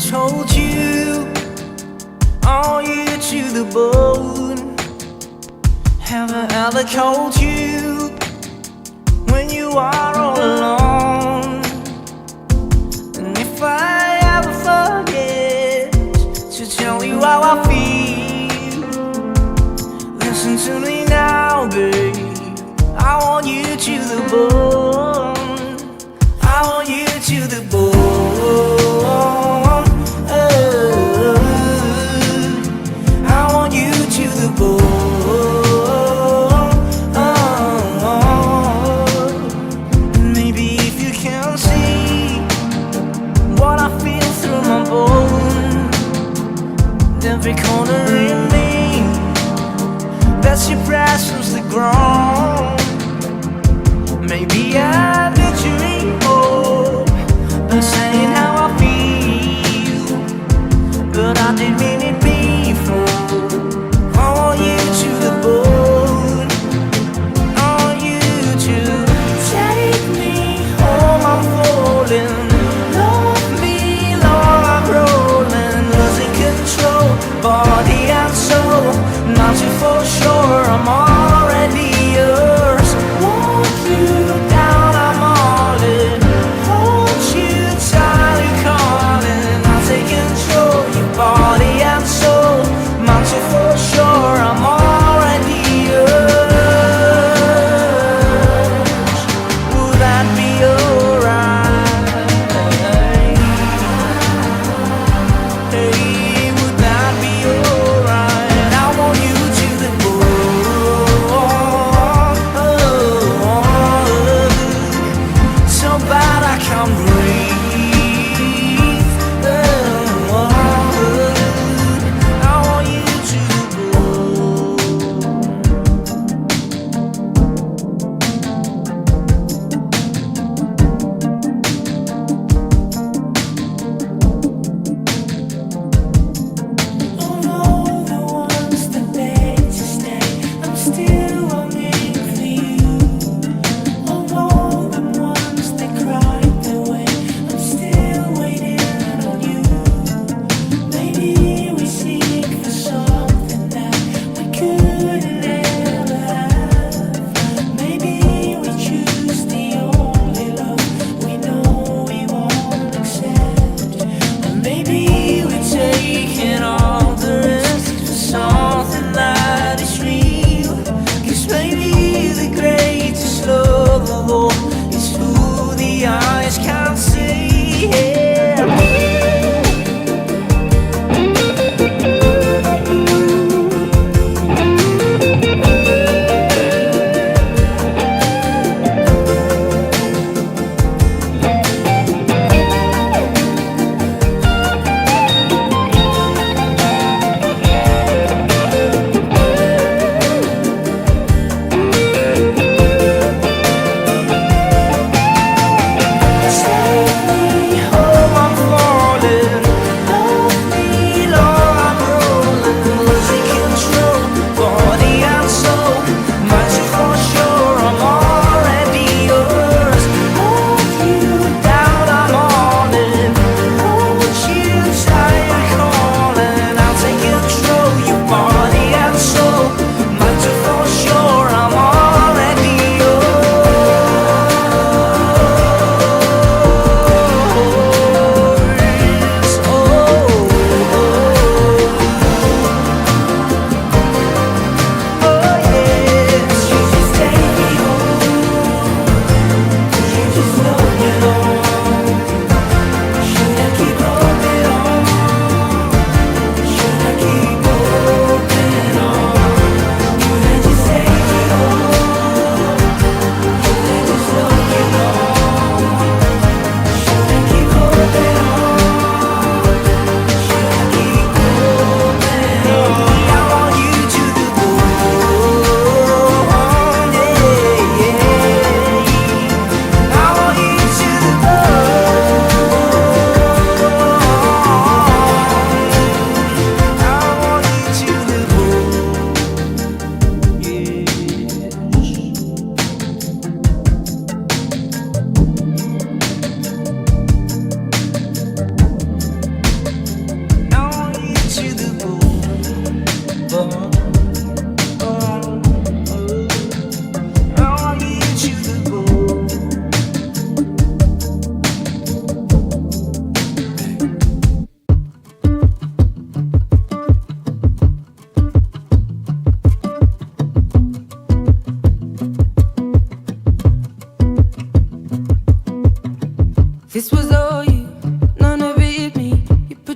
told you, are you to the bone? Have I ever called you when you are all alone? And if I ever forget to tell you how I feel, listen to me now, babe. I want you to the bone. I want you to the bone. I want you to the bone. Maybe if you can see what I feel through my bone, every corner in me, that's your presence to grow. Maybe I bet you ain't hope by saying how I feel, but I didn't mean it before. I want you to the bone. I want you to take me home. I'm falling. Love me, Lord, I'm rolling, losing control. Body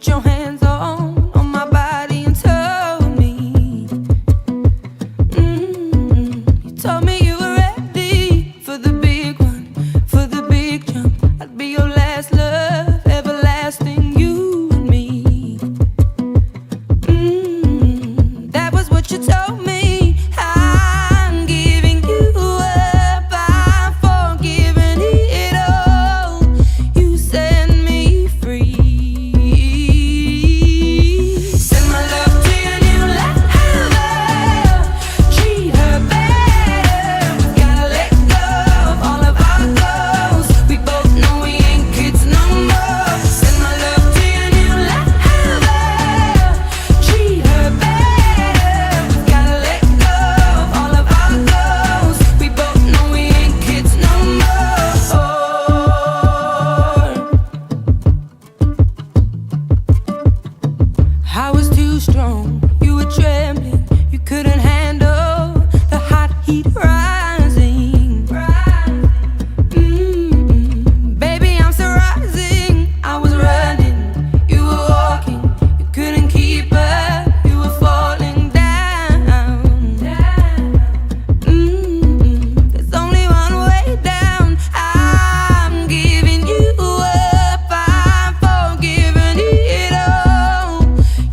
put your hands on my body and told me, you told me you were ready for the big one, for the big jump. I'd be your last love, everlasting, you and me. That was what you told me. I'm giving you up, I'm forgiving it all. You set me free. Send my love to your new lover. Treat her better. We gotta let go of all of our goals. We both know we ain't kids no more. Send my love to your new lover. Treat her better. We gotta let go of all of our goals. We both know we ain't kids no more. I was too strong, you were trembling, you couldn't handle the hot heat rising. Baby, I'm still rising. I was running, you were walking, you couldn't keep up, you were falling down. There's only one way down. I'm giving you up, I'm forgiving it all.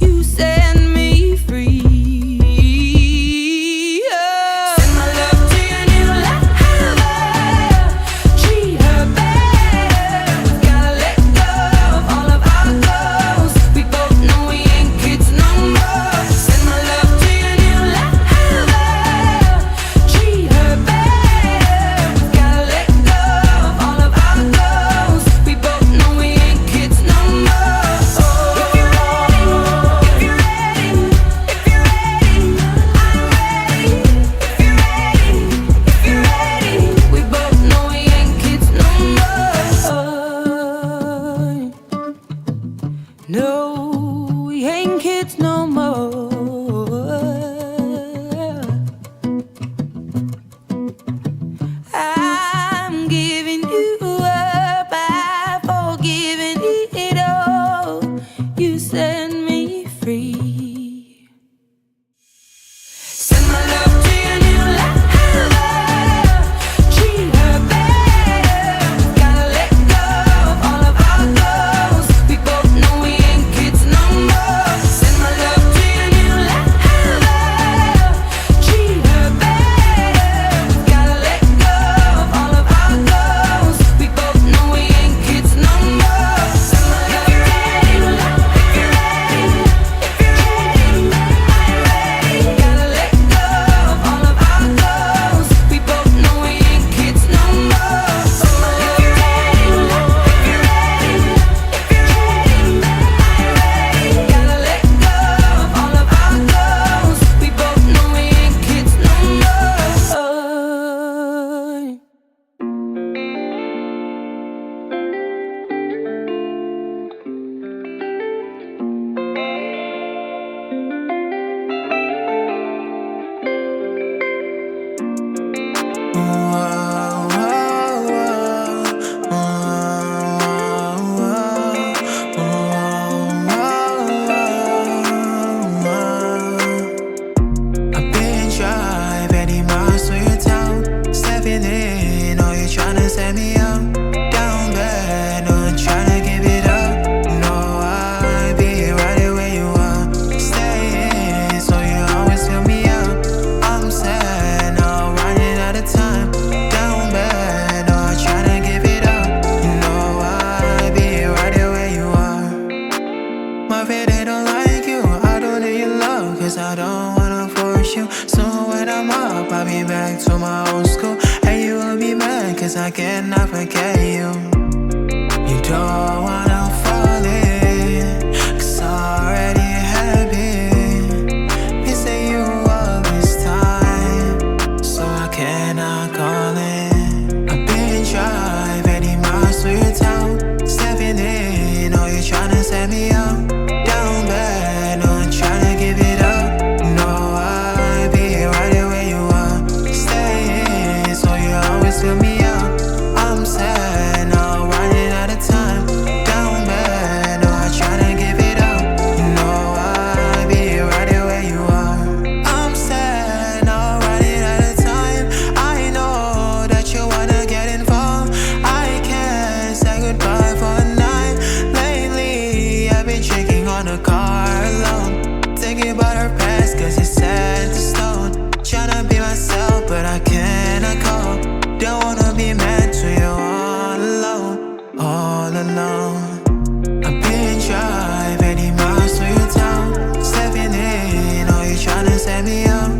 You set me free. Send my love to your new lover. Treat her better. We gotta let go of all of our goals. We both know we ain't kids no more. Send my love to your new lover. Treat her better. We gotta let go of all of our goals. We both know we ain't kids no more. If you're ready, if you're ready, if you're ready, I'm ready. If you're ready, if you're ready, we both know we ain't kids no more. No, we ain't kids no more. I'm giving you up, I'm forgiving it all. You set me free. Send my love to your new lover. Treat her better. We gotta let go of all of our goals. We both know we ain't kids no more. Send my love to your new lover. Treat her better. We gotta let go of all of our goals. We both know we ain't kids no more. Send my love if you're ready, if you're ready, if you're ready, I'm ready. Gotta let go of all of our goals. We both know we ain't kids no more. If you're ready, if you're ready, if you're ready, I'm ready. Gotta let go of all of our goals. We both know we ain't kids no more. I've been driving 80 miles through your town. Stepping in, oh, you tryna set me up. Down bad, no, I'm tryna give it up. No, I'll be right where you are. Staying, so you always fill me up. I'm sad, now running out of time. Down bad, no, I'm tryna give it up. You know I'll be right where you are. My fate, they don't like you. I don't need your love, cause I don't wanna force you. So when I'm up, I'll be back to my old school. And you will be mad, cause I cannot forget you. You don't wanna fall in, cause I already have been missing you all this time, so I cannot call in. I've been driving 80 miles through your town. Stepping in, oh, you tryna set me up. Down bad, no, I'm tryna give it up. No, I'll be right where you are. Staying, so you always fill me up. I'm sad. in a car alone, thinking about her past cause it's set in stone. Tryna be myself but I cannot cope. Don't wanna be mad to you all alone, all alone. I've been driving 80 miles through your town, stepping in, oh you tryna set me up.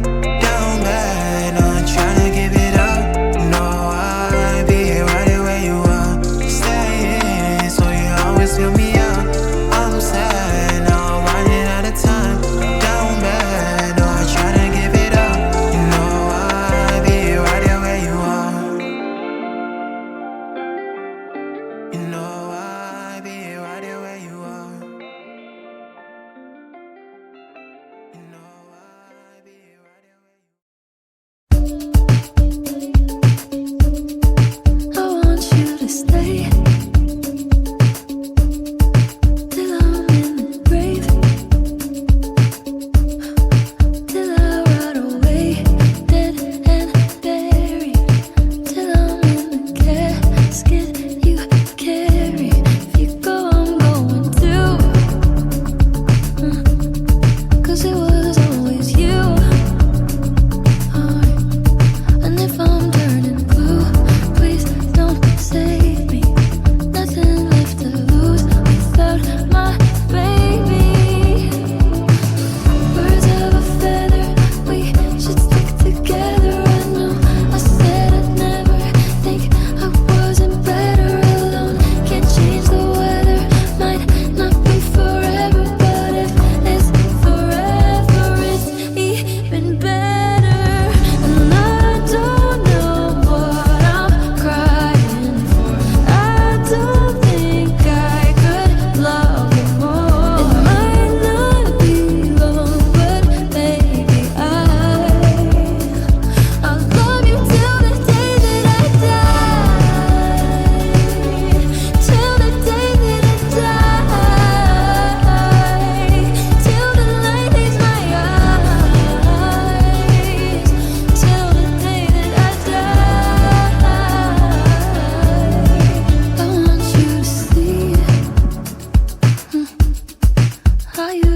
Down bad, not tryna give it up. No, I'll be right where you are. Staying, so you always fill me up. I'm sad, now I'm running out of time. Down bad, no, I tryna give it up. You know I'll be right where you are. You know I'll be right where you are. You know I'll be right where you are. I want you to stay till I'm in the grave, till I rot away, dead and buried, till I'm in the casket you carry. If you go, I'm going too, 'cause it was always you. And if I'm turning blue, please don't save me. Nothing left to lose without my baby. Birds of a feather, we should stick together. I know I said I'd never think I wasn't better alone. Can't change the weather, might not be forever, but if it's forever, it's even better. And I don't know what I'm crying for. I don't think I could love you more. It might not be long, but baby, I'll love you till the day that I die. Till the day that I die. Till the light leaves my eyes. Till the day that I die. I want you to see how you